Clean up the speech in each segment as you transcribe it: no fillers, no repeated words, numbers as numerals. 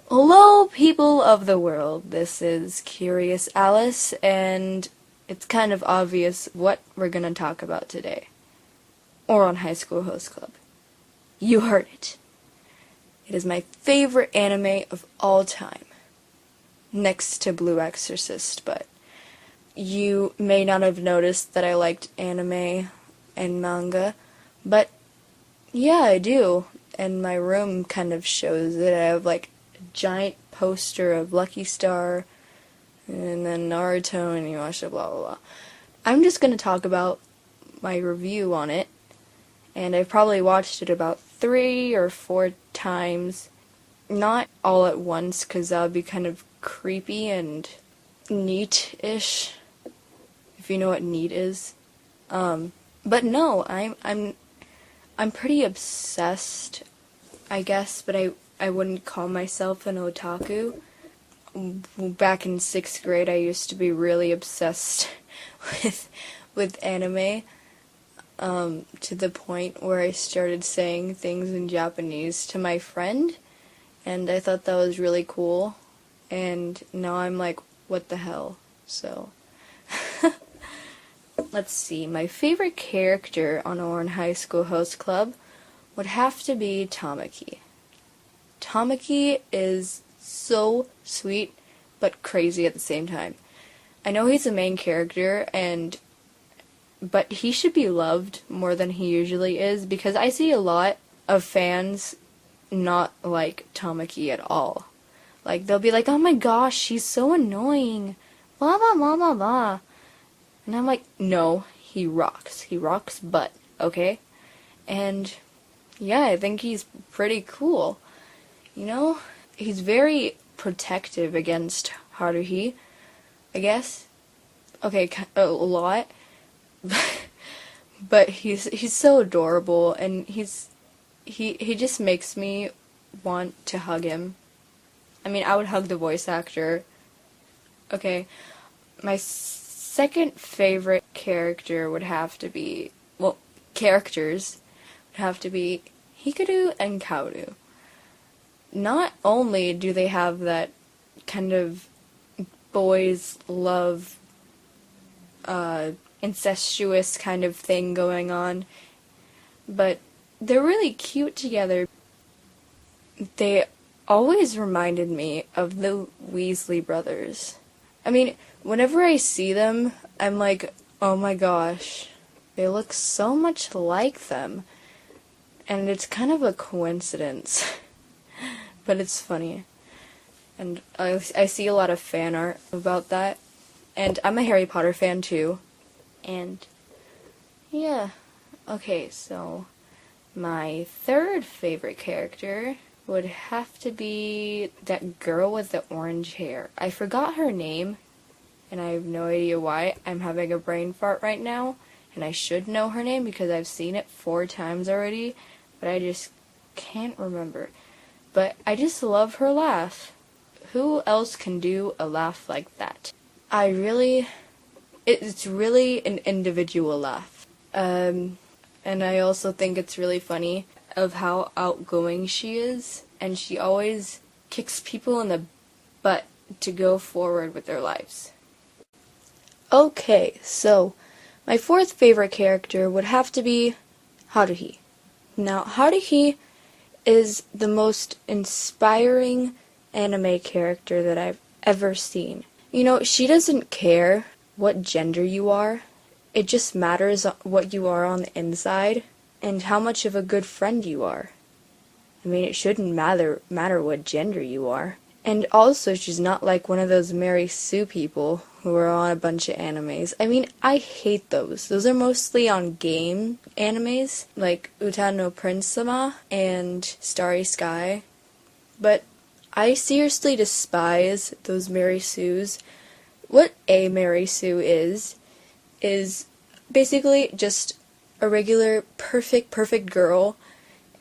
Hello, people of the world. This is Curious Alice, and it's kind of obvious what we're going to talk about today. Ouran High School Host Club. You heard it. It is my favorite anime of all time. Next to Blue Exorcist, but you may not have noticed that I liked anime and manga, but yeah, I do. And my room kind of shows it. I have like giant poster of Lucky Star, and then Naruto, and Inuyasha, blah blah blah. I'm just gonna talk about my review on it, and I've probably watched it about 3 or 4 times, not all at once, because that would be kind of creepy and neat-ish, if you know what neat is. But no, I'm pretty obsessed, I guess, but I wouldn't call myself an otaku. Back in 6th grade, I used to be really obsessed with anime, to the point where I started saying things in Japanese to my friend, and I thought that was really cool, and now I'm like, what the hell? So, let's see, my favorite character on Ouran High School Host Club would have to be Tamaki. Tamaki is so sweet, but crazy at the same time. I know he's the main character, but he should be loved more than he usually is, because I see a lot of fans not like Tamaki at all. Like, they'll be like, oh my gosh, she's so annoying, blah blah blah blah blah. And I'm like, no, he rocks. He rocks butt, okay? And yeah, I think he's pretty cool. You know, he's very protective against Haruhi, I guess. Okay, a lot. But he's so adorable, and he just makes me want to hug him. I mean, I would hug the voice actor. Okay, my second favorite character would have to be, well, characters would have to be Hikaru and Kaoru. Not only do they have that kind of boys love, incestuous kind of thing going on, but they're really cute together. They always reminded me of the Weasley brothers. I mean, whenever I see them, I'm like, oh my gosh, they look so much like them. And it's kind of a coincidence. But it's funny. And I see a lot of fan art about that. And I'm a Harry Potter fan too. And yeah. Okay, so my third favorite character would have to be that girl with the orange hair. I forgot her name, and I have no idea why. I'm having a brain fart right now, and I should know her name because I've seen it 4 times already, but I just can't remember. But I just love her laugh. Who else can do a laugh like that? It's really an individual laugh. And I also think it's really funny of how outgoing she is, and she always kicks people in the butt to go forward with their lives. Okay, so my 4th favorite character would have to be Haruhi. Now, Haruhi is the most inspiring anime character that I've ever seen. You know, she doesn't care what gender you are. It just matters what you are on the inside and how much of a good friend you are. I mean, it shouldn't matter what gender you are. And also, she's not like one of those Mary Sue people who are on a bunch of animes. I mean, I hate those. Those are mostly on game animes, like Uta no Prince-sama and Starry Sky. But I seriously despise those Mary Sues. What a Mary Sue is basically just a regular perfect girl,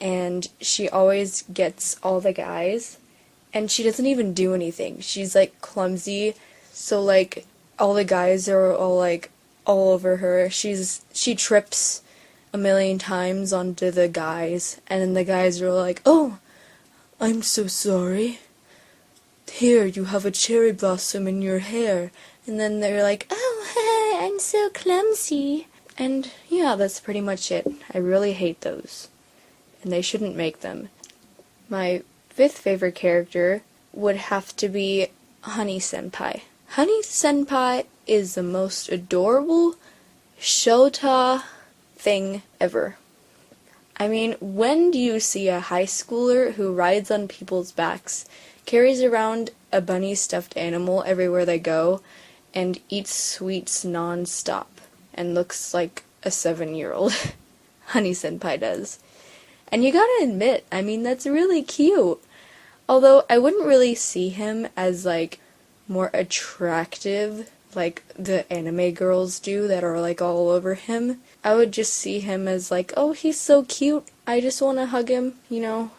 and she always gets all the guys, and she doesn't even do anything. She's like clumsy, so like all the guys are all like all over her. She trips a million times onto the guys, and then the guys are like, oh, I'm so sorry. here, you have a cherry blossom in your hair. And then they're like, oh, I'm so clumsy. And yeah, that's pretty much it. I really hate those. And they shouldn't make them. My fifth favorite character would have to be Honey Senpai. Honey Senpai is the most adorable Shota thing ever. I mean, when do you see a high schooler who rides on people's backs, carries around a bunny stuffed animal everywhere they go, and eats sweets non-stop, and looks like a 7-year-old? Honey Senpai does. And you gotta admit, I mean, that's really cute. Although, I wouldn't really see him as, like, more attractive, like the anime girls do that are, like, all over him. I would just see him as, like, oh, he's so cute, I just wanna hug him, you know?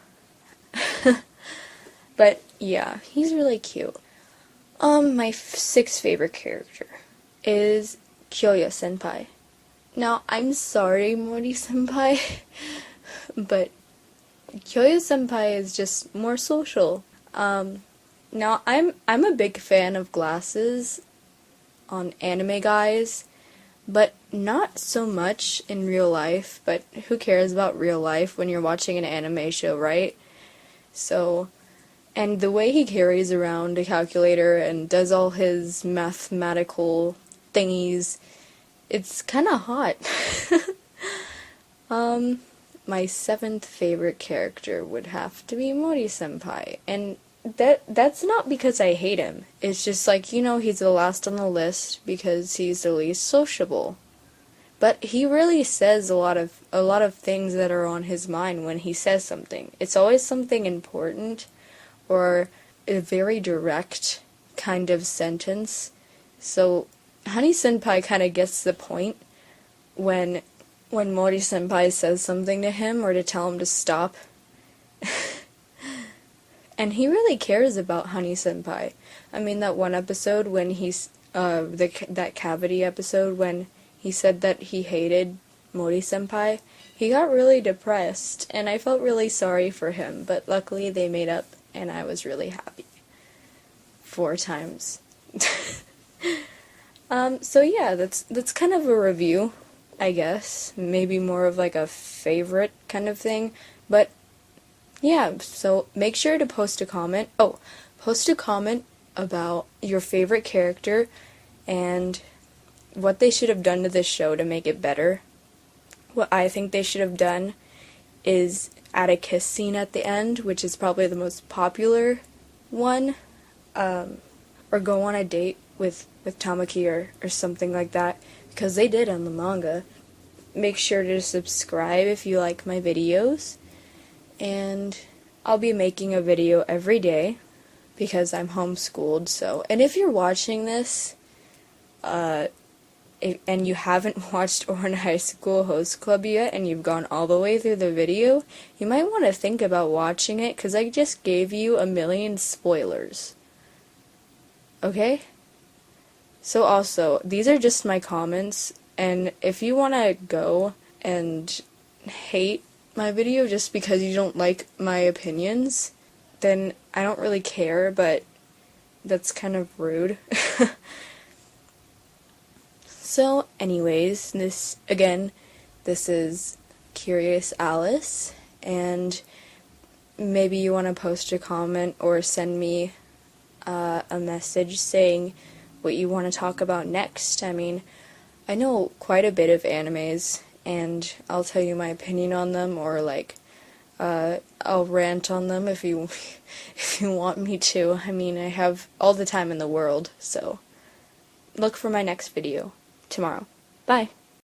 But, yeah, he's really cute. My sixth favorite character is Kyoya Senpai. Now, I'm sorry, Mori Senpai, but Kyoya Senpai is just more social. Now, I'm a big fan of glasses on anime guys, but not so much in real life. But who cares about real life when you're watching an anime show, right? So, and the way he carries around a calculator and does all his mathematical thingies, it's kind of hot. My seventh favorite character would have to be Mori Senpai, and that's not because I hate him. It's just like, you know, he's the last on the list because he's the least sociable. But he really says a lot of things that are on his mind when he says something. It's always something important or a very direct kind of sentence. So Honey Senpai kind of gets the point when Mori Senpai says something to him or to tell him to stop. And he really cares about Honey Senpai. I mean, that one episode when he's, that cavity episode when he said that he hated Mori Senpai, he got really depressed, and I felt really sorry for him, but luckily they made up, and I was really happy. 4 times. So yeah, that's kind of a review, I guess. Maybe more of like a favorite kind of thing, but yeah, so make sure to post a comment. Oh, post a comment about your favorite character and what they should have done to this show to make it better. What I think they should have done is add a kiss scene at the end, which is probably the most popular one, or go on a date with Tamaki or something like that, because they did on the manga. Make sure to subscribe if you like my videos. And I'll be making a video every day because I'm homeschooled, so. And if you're watching this, and you haven't watched Ouran High School Host Club yet, and you've gone all the way through the video, you might want to think about watching it, because I just gave you a million spoilers. Okay? So also, these are just my comments, and if you want to go and hate my video just because you don't like my opinions, then I don't really care, but that's kind of rude. So anyways, this is CuriousALIICE, and maybe you want to post a comment or send me a message saying what you want to talk about next. I mean, I know quite a bit of animes, and I'll tell you my opinion on them, or like, I'll rant on them if you want me to. I mean, I have all the time in the world, so look for my next video tomorrow. Bye!